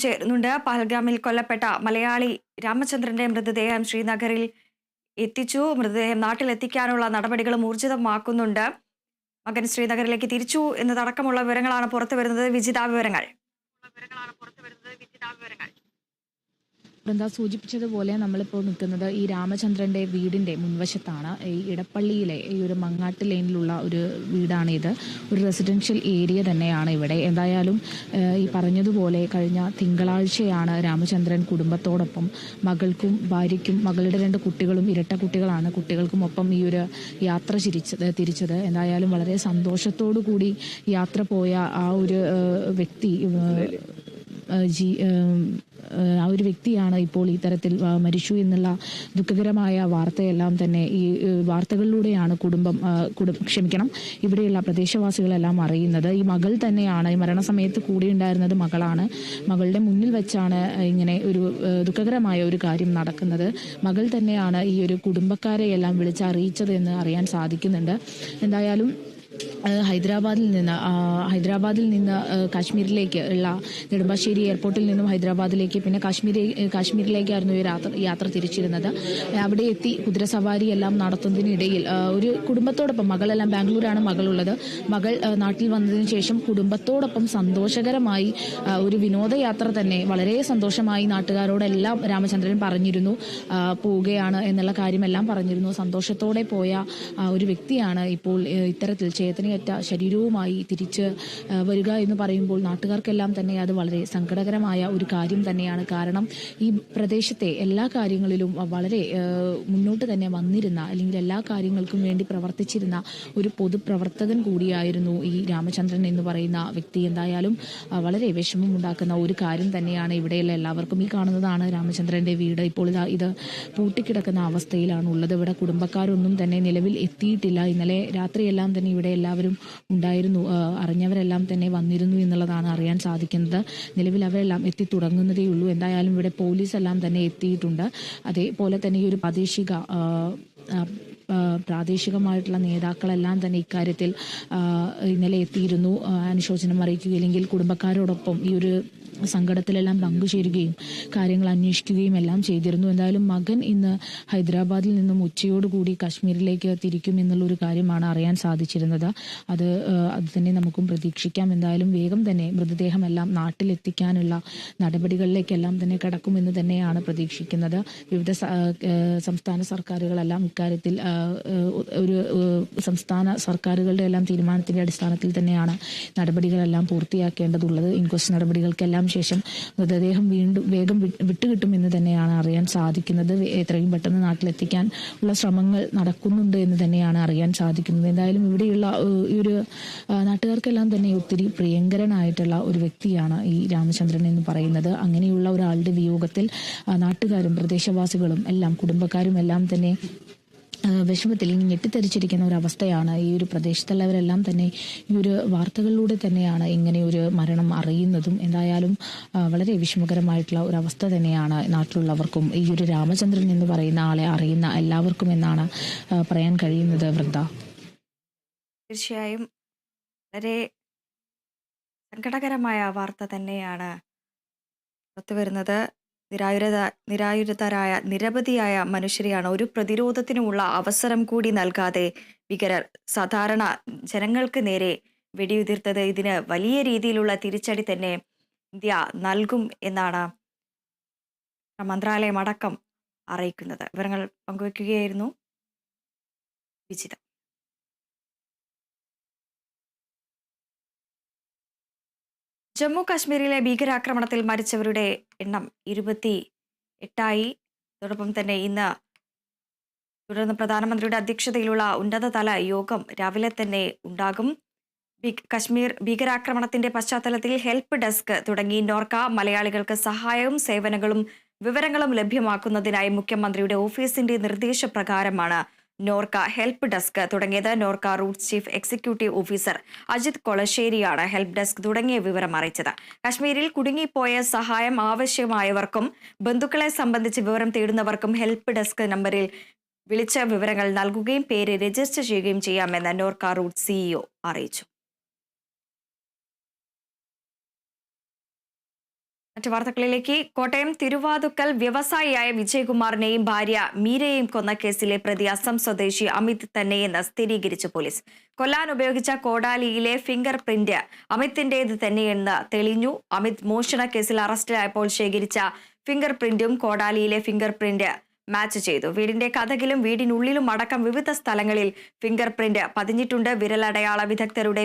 ചേരുന്നുണ്ട്. പഹൽഗാമിൽ കൊല്ലപ്പെട്ട മലയാളി രാമചന്ദ്രന്റെ മൃതദേഹം ശ്രീനഗറിൽ എത്തിച്ചു. മൃതദേഹം നാട്ടിലെത്തിക്കാനുള്ള നടപടികളും ഊർജിതമാക്കുന്നുണ്ട്. മകൻ ശ്രീനഗറിലേക്ക് തിരിച്ചു എന്നതടക്കമുള്ള വിവരങ്ങളാണ് പുറത്തുവരുന്നത്. വിജിത വിവരങ്ങൾ. വൃന്ദ സൂചിപ്പിച്ചതുപോലെ നമ്മളിപ്പോൾ നിൽക്കുന്നത് ഈ രാമചന്ദ്രന്റെ വീടിന്റെ മുൻവശത്താണ്. ഈ ഇടപ്പള്ളിയിലെ ഈ ഒരു മങ്ങാട്ട് ലൈനിലുള്ള ഒരു വീടാണ് ഇത്. ഒരു റെസിഡൻഷ്യൽ ഏരിയ തന്നെയാണ് ഇവിടെ. എന്തായാലും ഈ പറഞ്ഞതുപോലെ കഴിഞ്ഞ തിങ്കളാഴ്ചയാണ് രാമചന്ദ്രൻ കുടുംബത്തോടൊപ്പം മകൾക്കും ഭാര്യയ്ക്കും മകളുടെ 2 കുട്ടികളും ഇരട്ട കുട്ടികളാണ്. കുട്ടികൾക്കും ഒപ്പം ഈ ഒരു യാത്ര തിരിച്ചത്. എന്തായാലും വളരെ സന്തോഷത്തോടു കൂടി യാത്ര പോയ ആ ഒരു വ്യക്തി ആ ഒരു വ്യക്തിയാണ് ഇപ്പോൾ ഇത്തരത്തിൽ മരിച്ചു എന്നുള്ള ദുഃഖകരമായ വാർത്തയെല്ലാം തന്നെ ഈ വാർത്തകളിലൂടെയാണ് ഇവിടെയുള്ള പ്രദേശവാസികളെല്ലാം അറിയുന്നത്. ഈ മകൾ തന്നെയാണ് ഈ മരണസമയത്ത് കൂടെ ഉണ്ടായിരുന്നത്. മകളാണ്. മകളുടെ മുന്നിൽ വെച്ചാണ് ഇങ്ങനെ ഒരു ദുഃഖകരമായ ഒരു കാര്യം നടക്കുന്നത്. മകൾ തന്നെയാണ് ഈ ഒരു കുടുംബക്കാരെയെല്ലാം വിളിച്ചറിയിച്ചത് എന്ന് അറിയാൻ സാധിക്കുന്നുണ്ട്. എന്തായാലും ഹൈദരാബാദിൽ നിന്ന് കാശ്മീരിലേക്ക് ഉള്ള നെടുമ്പാശ്ശേരി എയർപോർട്ടിൽ നിന്നും ഹൈദരാബാദിലേക്ക് പിന്നെ കാശ്മീരിലേക്കായിരുന്നു ഈ യാത്ര തിരിച്ചിരുന്നത്. അവിടെ എത്തി കുതിരസവാരി എല്ലാം നടത്തുന്നതിനിടയിൽ ഒരു കുടുംബത്തോടൊപ്പം മകളെല്ലാം ബാംഗ്ലൂരാണ് മകളുള്ളത്. മകൾ നാട്ടിൽ വന്നതിന് ശേഷം കുടുംബത്തോടൊപ്പം സന്തോഷകരമായി ഒരു വിനോദയാത്ര തന്നെ വളരെ സന്തോഷമായി നാട്ടുകാരോടെല്ലാം രാമചന്ദ്രൻ പറഞ്ഞിരുന്നു. പോവുകയാണ് എന്നുള്ള കാര്യമെല്ലാം പറഞ്ഞിരുന്നു. സന്തോഷത്തോടെ പോയ ഒരു വ്യക്തിയാണ് ഇപ്പോൾ ഇത്തരത്തിൽ ചേതനയേറ്റ ശരീരവുമായി തിരിച്ച് വരിക എന്ന് പറയുമ്പോൾ നാട്ടുകാർക്കെല്ലാം തന്നെ അത് വളരെ സങ്കടകരമായ ഒരു കാര്യം തന്നെയാണ്. കാരണം ഈ പ്രദേശത്തെ എല്ലാ കാര്യങ്ങളിലും വളരെ മുന്നോട്ട് തന്നെ വന്നിരുന്ന അല്ലെങ്കിൽ എല്ലാ കാര്യങ്ങൾക്കും വേണ്ടി പ്രവർത്തിച്ചിരുന്ന ഒരു പൊതുപ്രവർത്തകൻ കൂടിയായിരുന്നു ഈ രാമചന്ദ്രൻ എന്ന് പറയുന്ന വ്യക്തി. എന്തായാലും വളരെ വിഷമമുണ്ടാക്കുന്ന ഒരു കാര്യം തന്നെയാണ് ഇവിടെയുള്ള എല്ലാവർക്കും. ഈ കാണുന്നതാണ് രാമചന്ദ്രന്റെ വീട്. ഇപ്പോൾ ഇത് പൂട്ടിക്കിടക്കുന്ന അവസ്ഥയിലാണ് ഉള്ളത്. ഇവിടെ കുടുംബക്കാരൊന്നും തന്നെ നിലവിൽ എത്തിയിട്ടില്ല. ഇന്നലെ രാത്രിയെല്ലാം തന്നെ ഇവിടെ എല്ലാവരും ഉണ്ടായിരുന്നു. അറിഞ്ഞവരെല്ലാം തന്നെ വന്നിരുന്നു എന്നുള്ളതാണ് അറിയാൻ സാധിക്കുന്നത്. നിലവിൽ അവരെല്ലാം എത്തി തുടങ്ങുന്നതേയുള്ളൂ. എന്തായാലും ഇവിടെ പോലീസ് എല്ലാം തന്നെ എത്തിയിട്ടുണ്ട്. അതേപോലെ തന്നെ ഈ ഒരു പ്രാദേശികമായിട്ടുള്ള നേതാക്കളെല്ലാം തന്നെ ഇക്കാര്യത്തിൽ ഇന്നലെ എത്തിയിരുന്നു. അനുശോചനം അറിയിക്കുകയില്ലെങ്കിൽ കുടുംബക്കാരോടൊപ്പം ഈ ഒരു സങ്കടത്തിലെല്ലാം പങ്കുചേരുകയും കാര്യങ്ങൾ അന്വേഷിക്കുകയും എല്ലാം ചെയ്തിരുന്നു. എന്തായാലും മകൻ ഇന്ന് ഹൈദരാബാദിൽ നിന്നും ഉച്ചയോടുകൂടി കാശ്മീരിലേക്ക് തിരിക്കും എന്നുള്ളൊരു കാര്യമാണ് അറിയാൻ സാധിച്ചിരുന്നത്. അത് തന്നെ നമുക്കും പ്രതീക്ഷിക്കാം. എന്തായാലും വേഗം തന്നെ മൃതദേഹമെല്ലാം നാട്ടിലെത്തിക്കാനുള്ള നടപടികളിലേക്കെല്ലാം തന്നെ കടക്കുമെന്ന് തന്നെയാണ് പ്രതീക്ഷിക്കുന്നത്. വിവിധ സംസ്ഥാന സർക്കാരുകളെല്ലാം ഇക്കാര്യത്തിൽ ഒരു സംസ്ഥാന സർക്കാരുകളുടെ എല്ലാം തീരുമാനത്തിന്റെ അടിസ്ഥാനത്തിൽ തന്നെയാണ് നടപടികളെല്ലാം പൂർത്തിയാക്കേണ്ടതുള്ളത്. ഇൻക്വസ്റ്റ് നടപടികൾക്കെല്ലാം ശേഷം മൃതദേഹം വേഗം വിട്ടുകിട്ടുമെന്ന് തന്നെയാണ് അറിയാൻ സാധിക്കുന്നത്. എത്രയും പെട്ടെന്ന് നാട്ടിലെത്തിക്കാൻ ഉള്ള ശ്രമങ്ങൾ നടക്കുന്നുണ്ട് എന്ന് തന്നെയാണ് അറിയാൻ സാധിക്കുന്നത്. എന്തായാലും ഇവിടെയുള്ള ഈ ഒരു നാട്ടുകാർക്കെല്ലാം തന്നെ ഒത്തിരി പ്രിയങ്കരനായിട്ടുള്ള ഒരു വ്യക്തിയാണ് ഈ രാമചന്ദ്രൻ എന്ന് പറയുന്നത്. അങ്ങനെയുള്ള ഒരാളുടെ വിയോഗത്തിൽ നാട്ടുകാരും പ്രദേശവാസികളും എല്ലാം കുടുംബക്കാരും എല്ലാം തന്നെ വിഷമത്തിൽ ഞെട്ടിത്തെറിച്ചിരിക്കുന്ന ഒരു അവസ്ഥയാണ്. ഈ ഒരു പ്രദേശത്തുള്ളവരെല്ലാം തന്നെ ഈ ഒരു വാർത്തകളിലൂടെ തന്നെയാണ് ഇങ്ങനെ ഒരു മരണം അറിയുന്നതും. എന്തായാലും വളരെ വിഷമകരമായിട്ടുള്ള ഒരു അവസ്ഥ തന്നെയാണ് നാട്ടിലുള്ളവർക്കും ഈ ഒരു രാമചന്ദ്രൻ എന്ന് പറയുന്ന ആളെ അറിയുന്ന എല്ലാവർക്കും എന്നാണ് പറയാൻ കഴിയുന്നത്. വൃന്ദ, തീർച്ചയായും വളരെ സങ്കടകരമായ വാർത്ത തന്നെയാണ് പുറത്തുവരുന്നത്. നിരായുധരായ നിരവധിയായ മനുഷ്യരെയാണ് ഒരു പ്രതിരോധത്തിനുമുള്ള അവസരം കൂടി നൽകാതെ ഭീകരർ സാധാരണ ജനങ്ങൾക്ക് നേരെ വെടിയുതിർത്തത്. ഇതിന് വലിയ രീതിയിലുള്ള തിരിച്ചടി തന്നെ ഇന്ത്യ നൽകും എന്നാണ് മന്ത്രാലയം അടക്കം അറിയിക്കുന്നത്. വിവരങ്ങൾ പങ്കുവയ്ക്കുകയായിരുന്നു വിജിത. ജമ്മു കാശ്മീരിലെ ഭീകരാക്രമണത്തിൽ മരിച്ചവരുടെ എണ്ണം 28 അതോടൊപ്പം തന്നെ തുടർന്ന് പ്രധാനമന്ത്രിയുടെ അധ്യക്ഷതയിലുള്ള ഉന്നതതല യോഗം രാവിലെ തന്നെ ഉണ്ടാകും. കശ്മീർ ഭീകരാക്രമണത്തിന്റെ പശ്ചാത്തലത്തിൽ ഹെൽപ്പ് ഡെസ്ക് തുടങ്ങി നോർക്ക മലയാളികൾക്ക് സഹായവും സേവനങ്ങളും വിവരങ്ങളും ലഭ്യമാക്കുന്നതിനായി മുഖ്യമന്ത്രിയുടെ ഓഫീസിന്റെ നിർദ്ദേശപ്രകാരമാണ് നോർക്ക ഹെൽപ്പ് ഡെസ്ക് തുടങ്ങിയത്. Norka Roots chief executive officer Ajith കൊളശ്ശേരിയാണ് ഹെൽപ്പ് ഡെസ്ക് തുടങ്ങിയ വിവരം അറിയിച്ചത്. കശ്മീരിൽ കുടുങ്ങിപ്പോയ സഹായം ആവശ്യമായവർക്കും ബന്ധുക്കളെ സംബന്ധിച്ച് വിവരം തേടുന്നവർക്കും ഹെൽപ്പ് ഡെസ്ക് നമ്പറിൽ വിളിച്ച വിവരങ്ങൾ നൽകുകയും പേര് രജിസ്റ്റർ ചെയ്യുകയും ചെയ്യാമെന്ന് നോർക്ക റൂട്ട് സിഇഒ അറിയിച്ചു. മറ്റു വാർത്തകളിലേക്ക്. കോട്ടയം തിരുവാതുക്കൽ വ്യവസായിയായ വിജയകുമാറിനെയും ഭാര്യ മീരയെയും കൊന്ന കേസിലെ പ്രതി അസം സ്വദേശി അമിത് തന്നെയെന്ന് സ്ഥിരീകരിച്ചു പോലീസ്. കൊല്ലാൻ ഉപയോഗിച്ച കോടാലിയിലെ ഫിംഗർ പ്രിന്റ് അമിതിന്റേത് തന്നെയെന്ന് തെളിഞ്ഞു. അമിത് മോഷണ കേസിൽ അറസ്റ്റിലായപ്പോൾ ശേഖരിച്ച ഫിംഗർ പ്രിന്റും കോടാലിയിലെ ഫിംഗർ പ്രിന്റ് മാച്ച് ചെയ്തു. വീടിന്റെ കതകിലും വീടിനുള്ളിലും അടക്കം വിവിധ സ്ഥലങ്ങളിൽ ഫിംഗർ പ്രിന്റ് പതിഞ്ഞിട്ടുണ്ട്. വിരലടയാള വിദഗ്ധരുടെ